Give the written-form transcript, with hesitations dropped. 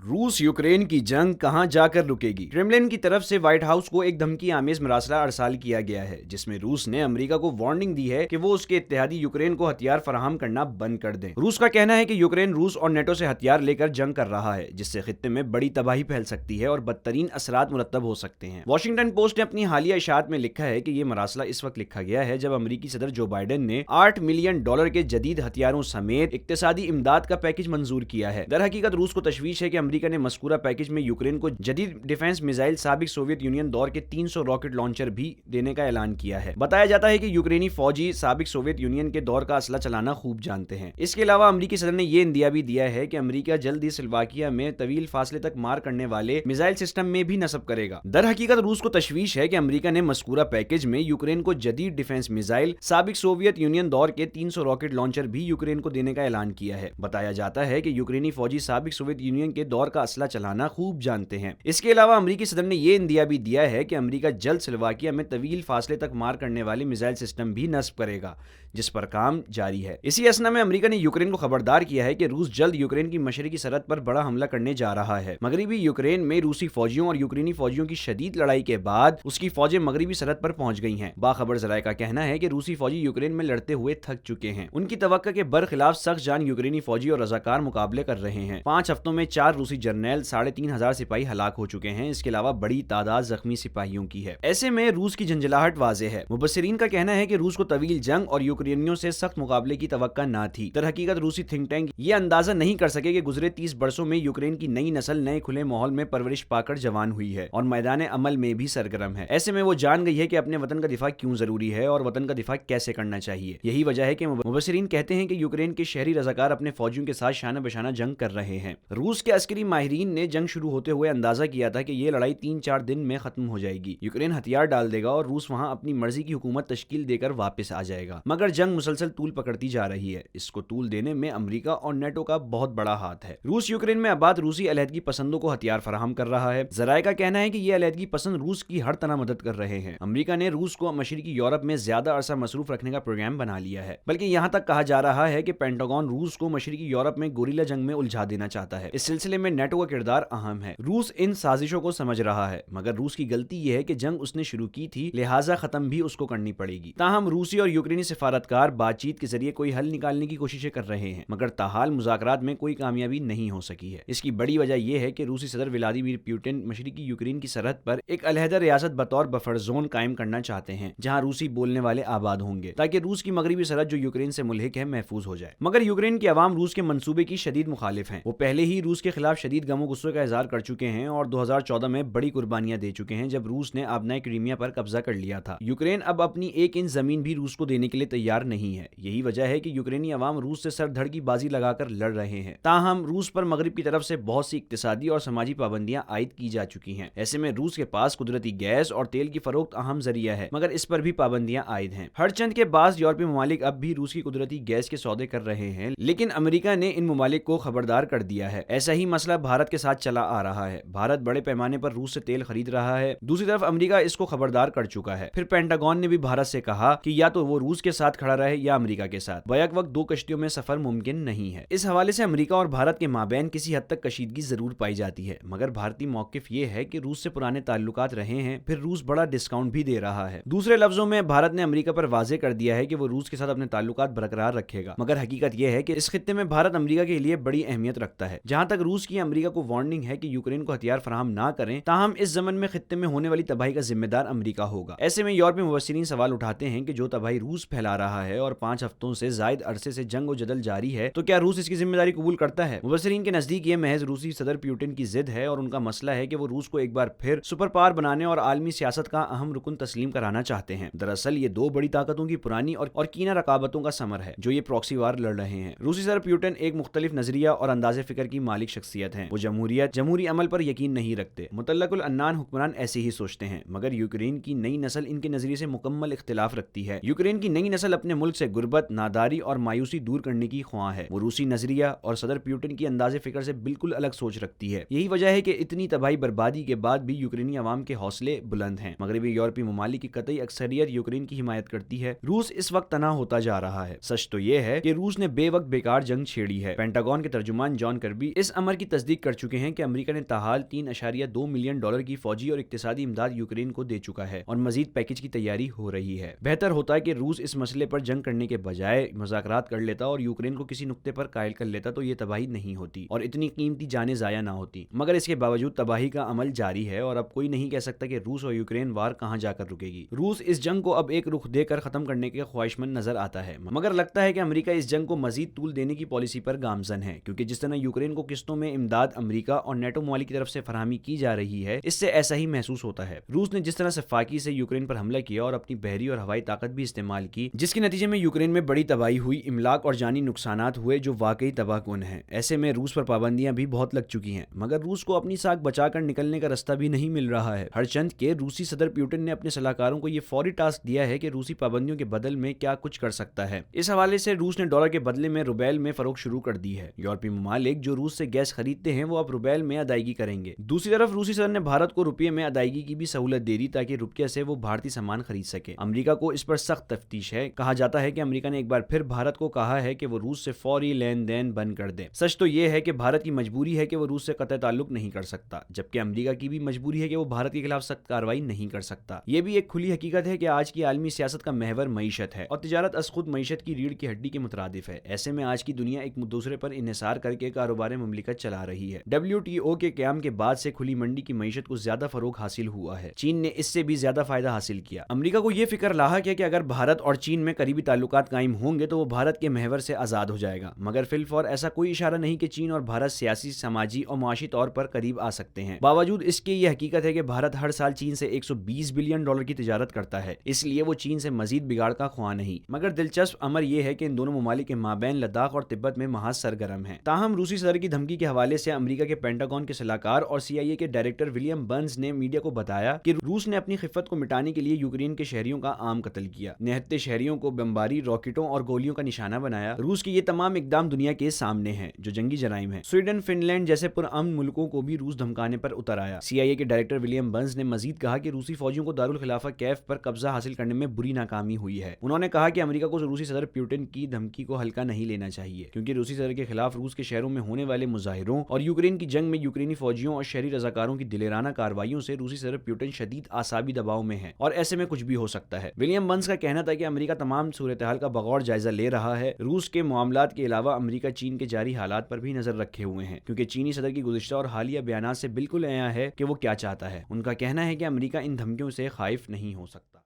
रूस यूक्रेन की जंग कहां जाकर रुकेगी। क्रेमलिन की तरफ से व्हाइट हाउस को एक धमकी आमेज मरासला अरसाल किया गया है, जिसमें रूस ने अमेरिका को वार्निंग दी है कि वो उसके इत्तेहादी यूक्रेन को हथियार फराहम करना बंद कर दें। रूस का कहना है कि यूक्रेन रूस और नेटो से हथियार लेकर जंग कर रहा है, जिससे खित्ते में बड़ी तबाही फैल सकती है और बदतरीन असरात मुरतब हो सकते हैं। वॉशिंगटन पोस्ट ने अपनी हालिया इशाअत में लिखा है कि यह मरासला इस वक्त लिखा गया है जब अमेरिकी सदर जो बाइडेन ने $8 मिलियन के जदीद हथियारों समेत इक्तिसादी इमदाद का पैकेज मंजूर किया है। दर हकीकत रूस को तशवीश है कि अमेरिका ने मज़कूरा पैकेज में यूक्रेन को जदीद डिफेंस मिसाइल साबिक सोवियत यूनियन दौर के 300 रॉकेट लॉन्चर भी देने का ऐलान किया है। बताया जाता है कि यूक्रेनी फौजी साबिक सोवियत यूनियन के दौर का असला चलाना खूब जानते हैं। इसके अलावा अमेरिकी सदर ने यह इंदिया भी दिया है कि अमेरिका जल्द ही स्लोवाकिया में तवील फासले तक मार करने वाले मिसाइल सिस्टम में भी नस्ब करेगा। दर हकीकत रूस को तशवीश है कि अमेरिका ने मज़कूरा पैकेज में यूक्रेन को जदीद डिफेंस मिसाइल साबिक सोवियत यूनियन दौर के 300 रॉकेट लॉन्चर भी यूक्रेन को देने का ऐलान किया है। बताया जाता है कि यूक्रेनी फौजी साबिक सोवियत यूनियन के दौर का असला चलाना खूब जानते हैं। इसके अलावा अमेरिकी सदर ने यह इंदिया भी दिया है कि अमेरिका जल्द स्लोवाकिया में तवील फासले तक मार करने वाले मिसाइल सिस्टम भी नस्ब करेगा, जिस पर काम जारी है। इसी असना में अमेरिका ने यूक्रेन को खबरदार किया है कि रूस जल्द यूक्रेन की मशरकी सरहद पर बड़ा हमला करने जा रहा है। मगरबी यूक्रेन में रूसी फौजियों और यूक्रेनी फौजियों की शदीद लड़ाई के बाद उसकी फौजें मगरबी सरहद पर पहुंच गई हैं। बाखबर जराये का कहना है कि रूसी फौजी यूक्रेन में लड़ते हुए थक चुके हैं। उनकी तवक्का के बरखिलाफ सख्त जान यूक्रेनी फौजी और रजाकार मुकाबले कर रहे हैं। 5 हफ्तों में 4 रूसी जर्नैल 3,500 सिपाही हलाक हो चुके हैं। इसके अलावा बड़ी तादाद जख्मी सिपाहियों की है। ऐसे में रूस की झंझलाहट वाज़ेह है। मुबस्सिरीन का कहना है कि रूस को तवील जंग और यूक्रेनियों से सख्त मुकाबले की तवक्का न थी। दर हकीकत रूसी थिंक टैंक ये अंदाजा नहीं कर सके कि गुजरे 30 बरसों में यूक्रेन की नई नस्ल नए खुले माहौल में परवरिश पाकर जवान हुई है और मैदान अमल में भी सरगर्म है। ऐसे में वो जान गई है कि अपने वतन का दिफा क्यों जरूरी है और वतन का दिफा कैसे करना चाहिए। यही वजह है कि मुबस्सिरीन कहते हैं कि यूक्रेन के शहरी रजाकार अपने फौजियों के साथ शाना बशाना जंग कर रहे हैं। रूस के अस्करी माहिरीन ने जंग शुरू होते हुए अंदाजा किया था कि ये लड़ाई 3-4 दिन में खत्म हो जाएगी। यूक्रेन हथियार डाल देगा और रूस वहां अपनी मर्जी की हुकूमत तश्कील देकर वापस आ जाएगा। मगर जंग मुसलसल तूल पकड़ती जा रही है। इसको तूल देने में अमेरिका और नेटो का बहुत बड़ा हाथ है। रूस यूक्रेन में आबाद रूसी अलहदगी पसंदों को हथियार फराहम कर रहा है। जराये का कहना है कि ये अलहदगी पसंद रूस की हर तरह मदद कर रहे हैं। अमेरिका ने रूस को मशरकी यूरोप में ज्यादा अरसा मसरूफ रखने का प्रोग्राम बना लिया है, बल्कि यहाँ तक कहा जा रहा है कि पेंटागन रूस को मशरकी यूरोप में गोरिल्ला जंग में उलझा देना चाहता है। इस सिलसिले में नेटो का किरदार अहम है। रूस इन साजिशों को समझ रहा है, मगर रूस की गलती यह है कि जंग उसने शुरू की थी, लिहाजा खत्म भी उसको करनी पड़ेगी। ताहम रूसी और यूक्रेनी सिफारतकार बातचीत के जरिए कोई हल निकालने की कोशिशें कर रहे हैं, मगर ताहाल मुज़ाकरात में कोई कामयाबी नहीं हो सकी है। इसकी बड़ी वजह यह है कि रूसी सदर व्लादिमीर पुतिन मशरकी यूक्रेन की सरहद पर एक अलहदा रियासत बतौर बफर जोन कायम करना चाहते हैं, जहां रूसी बोलने वाले आबाद होंगे, ताकि रूस की मगरबी सरहद जो यूक्रेन से मुल्हिक है महफूज हो जाए। मगर यूक्रेन की आवाम रूस के मंसूबे की शदीद मुखालिफ हैं। वो पहले ही रूस के खिलाफ शदीद गमो गुस्से का इजहार कर चुके हैं और 2014 में बड़ी कुर्बानियां दे चुके हैं, जब रूस ने आबनाए क्रीमिया पर कब्जा कर लिया था। यूक्रेन अब अपनी 1 इंच जमीन भी रूस को देने के लिए तैयार नहीं है। यही वजह है कि यूक्रेनी अवाम रूस से सर धड़ की बाजी लगाकर लड़ रहे हैं। ताहम रूस पर मगरिब की तरफ से बहुत सी इक्तिसादी और समाजी पाबंदियां आयद की जा चुकी हैं। ऐसे में रूस के पास कुदरती गैस और तेल की फरोख्त अहम जरिया है, मगर इस पर भी पाबंदियां आयद हैं। हर चंद के बाद यूरोपीय ममालिक अब भी रूस की कुदरती गैस के सौदे कर रहे हैं, लेकिन अमेरिका ने इन ममालिक को खबरदार कर दिया है। ऐसा ही मसला भारत के साथ चला आ रहा है। भारत बड़े पैमाने पर रूस से तेल खरीद रहा है। दूसरी तरफ अमेरिका इसको खबरदार कर चुका है। फिर पेंटागन ने भी भारत से कहा कि या तो वो रूस के साथ खड़ा रहे या अमेरिका के साथ। बैक वक्त 2 कश्तियों में सफर मुमकिन नहीं है। इस हवाले से अमेरिका और भारत के माबैन किसी हद तक कशीदगी जरूर पाई जाती है, मगर भारतीय मौकिफ ये है कि रूस से पुराने ताल्लुकात रहे हैं, फिर रूस बड़ा डिस्काउंट भी दे रहा है। दूसरे लफ्जों में भारत ने अमेरिका पर वाजे कर दिया है कि वो रूस के साथ अपने ताल्लुकात बरकरार रखेगा, मगर हकीकत यह है कि इस खित्ते में भारत अमेरिका के लिए बड़ी अहमियत रखता है। जहां तक रूस की अमेरिका को वार्निंग है कि यूक्रेन को हथियार फराहम ना करें, ताहम इस जमन में खित्ते में होने वाली तबाही का जिम्मेदार अमेरिका होगा। ऐसे में यूरोपीय मुबस्सिरीन सवाल उठाते हैं कि जो तबाही रूस फैला रहा है और 5 हफ्तों से जायद अरसे से जंग और जदल जारी है, तो क्या रूस इसकी जिम्मेदारी कबूल करता है? मुबस्सिरीन के नजदीक ये महज रूसी सदर पुतिन की जिद है और उनका मसला है कि वो रूस को एक बार फिर सुपर पावर बनाने और आलमी सियासत का अहम रुकन तस्लीम कराना चाहते हैं। दरअसल ये 2 बड़ी ताकतों की पुरानी और कीना रकाबतों का समर है, जो ये प्रॉक्सी वार लड़ रहे हैं। रूसी सदर पुतिन एक मुख्तलिफ नजरिया और अंदाजे फिक्र की मालिक शख्सियत है। वो जमहूरी अमल पर यकीन नहीं रखते। मुतल्लकुल अन्नान हुक्मरान ऐसे ही सोचते हैं, मगर यूक्रेन की नई नस्ल इनके नजरिए से मुकम्मल इख्तिलाफ रखती है। यूक्रेन की नई नस्ल अपने मुल्क से गुर्बत, नादारी और मायूसी दूर करने की ख्वाह है। वो रूसी नजरिया और सदर पुतिन की अंदाजे फिक्र से बिल्कुल अलग सोच रखती है। यही वजह है कि इतनी तबाही बर्बादी के बाद भी यूक्रेनी अवाम के हौसले बुलंद हैं। मगरबी यूरोपीय ममालिक की कतई अक्सरियत यूक्रेन की हिमायत करती है। रूस इस वक्त तना होता जा रहा है। सच तो यह है कि रूस ने बेवक्त बेकार जंग छेड़ी है। पेंटागन के तर्जुमान जॉन कर्बी इस अमर की تصدیق کر چکے ہیں کہ امریکہ نے تاحال $3.2 ملین کی فوجی اور اقتصادی امداد یوکرین کو دے چکا ہے اور مزید پیکج کی تیاری ہو رہی ہے۔ بہتر ہوتا ہے کہ روس اس مسئلے پر جنگ کرنے کے بجائے مذاکرات کر لیتا اور یوکرین کو کسی نقطے پر قائل کر لیتا تو یہ تباہی نہیں ہوتی اور اتنی قیمتی جانیں ضائع نہ ہوتی، مگر اس کے باوجود تباہی کا عمل جاری ہے اور اب کوئی نہیں کہہ سکتا کہ روس اور یوکرین وار کہاں جا کر رکے گی۔ روس اس جنگ کو اب ایک رخ دے کر ختم کرنے کے خواہش مند نظر آتا ہے، مگر لگتا ہے کہ امریکہ اس جنگ کو مزید طول دینے کی پالیسی پر گامزن ہے، کیونکہ جس طرح یوکرین کو قسطوں میں امداد امریکہ اور نیٹو ممالک کی طرف سے فراہمی کی جا رہی ہے، اس سے ایسا ہی محسوس ہوتا ہے۔ روس نے جس طرح سفاکی سے یوکرین پر حملہ کیا اور اپنی بحری اور ہوائی طاقت بھی استعمال کی، جس کے نتیجے میں یوکرین میں بڑی تباہی ہوئی، املاک اور جانی نقصانات ہوئے جو واقعی تباہ کن ہیں، ایسے میں روس پر پابندیاں بھی بہت لگ چکی ہیں، مگر روس کو اپنی ساکھ بچا کر نکلنے کا راستہ بھی نہیں مل رہا ہے۔ ہر چند کے روسی صدر پیوٹن نے اپنے صلاحکاروں کو یہ فوری ٹاسک دیا ہے کہ روسی پابندیوں کے بدل میں کیا کچھ کر سکتا ہے۔ اس حوالے سے روس نے ڈالر کے بدلے میں روبیل میں فروخت شروع کر دی ہے۔ یورپی ممالک جو روس سے گیس خریدتے ہیں وہ اب روبیل میں ادائیگی کریں گے۔ دوسری طرف روسی صدر نے بھارت کو روپے میں ادائیگی کی بھی سہولت دے دی تاکہ روپیہ سے وہ بھارتی سامان خرید سکے۔ امریکہ کو اس پر سخت تفتیش ہے۔ کہا جاتا ہے کہ امریکہ نے ایک بار پھر بھارت کو کہا ہے کہ وہ روس سے فوری لین دین بند کر دے۔ سچ تو یہ ہے کہ بھارت کی مجبوری ہے کہ وہ روس سے قطع تعلق نہیں کر سکتا، جبکہ امریکہ کی بھی مجبوری ہے کہ وہ بھارت کے خلاف سخت کارروائی نہیں کر سکتا۔ یہ بھی ایک کھلی حقیقت ہے کہ آج کی عالمی سیاست کا محور معیشت ہے اور تجارت از خود معیشت کی ریڑھ کی ہڈی کے مترادف ہے۔ ایسے میں آج کی دنیا ایک دوسرے پر انحصار کر کے کاروبار مملکت چلا رہی ہے۔ WTO کے قیام کے بعد سے کھلی منڈی کی معیشت کو زیادہ فروغ حاصل ہوا ہے۔ چین نے اس سے بھی زیادہ فائدہ حاصل کیا۔ امریکہ کو یہ فکر لاحق ہے کہ اگر بھارت اور چین میں قریبی تعلقات قائم ہوں گے تو وہ بھارت کے محور سے آزاد ہو جائے گا، مگر فی الفور ایسا کوئی اشارہ نہیں کہ چین اور بھارت سیاسی، سماجی اور معاشی طور پر قریب آ سکتے ہیں۔ باوجود اس کے یہ حقیقت ہے کہ بھارت ہر سال چین سے $120 بلین کی تجارت کرتا ہے، اس لیے وہ چین سے مزید بگاڑ کا خواہاں نہیں۔ مگر دلچسپ امر یہ ہے کہ ان دونوں ممالک کے مابین لداخ اور تبت میں محاذ سرگرم ہیں۔ تاہم روسی صدر کی دھمکی کے حوالے سے امریکہ کے پینٹاگون کے صلاحکار اور CIA کے ڈائریکٹر ولیم برنز نے میڈیا کو بتایا کہ روس نے اپنی خفت کو مٹانے کے لیے یوکرین کے شہریوں کا عام قتل کیا، نہتے شہریوں کو بمباری، راکٹوں اور گولیوں کا نشانہ بنایا۔ روس کے یہ تمام اقدام دنیا کے سامنے ہیں جو جنگی جرائم ہیں۔ سویڈن، فن لینڈ جیسے پرامن ملکوں کو بھی روس دھمکانے پر اتر آیا۔ CIA کے ڈائریکٹر ولیم برنز نے مزید کہا کہ روسی فوجیوں کو دارالخلافہ کیف پر قبضہ حاصل کرنے میں بری ناکامی ہوئی ہے۔ انہوں نے کہا کہ امریکہ کو روسی صدر پیوٹن کی دھمکی کو ہلکا نہیں لینا چاہیے، کیونکہ روسی صدر کے خلاف روس کے شہروں میں ہونے والے مظاہروں اور یوکرین کی جنگ میں یوکرینی فوجیوں اور شہری رضاکاروں کی دلیرانہ کارروائیوں سے روسی صدر پیوٹن شدید اعصابی دباؤ میں ہے اور ایسے میں کچھ بھی ہو سکتا ہے۔ ولیم برنز کا کہنا تھا کہ امریکہ تمام صورتحال کا بغور جائزہ لے رہا ہے۔ روس کے معاملات کے علاوہ امریکہ چین کے جاری حالات پر بھی نظر رکھے ہوئے ہیں، کیونکہ چینی صدر کی گزشتہ اور حالیہ بیانات سے بالکل عیاں ہے کہ وہ کیا چاہتا ہے۔ ان کا کہنا ہے کہ امریکہ ان دھمکیوں سے خائف نہیں ہو سکتا۔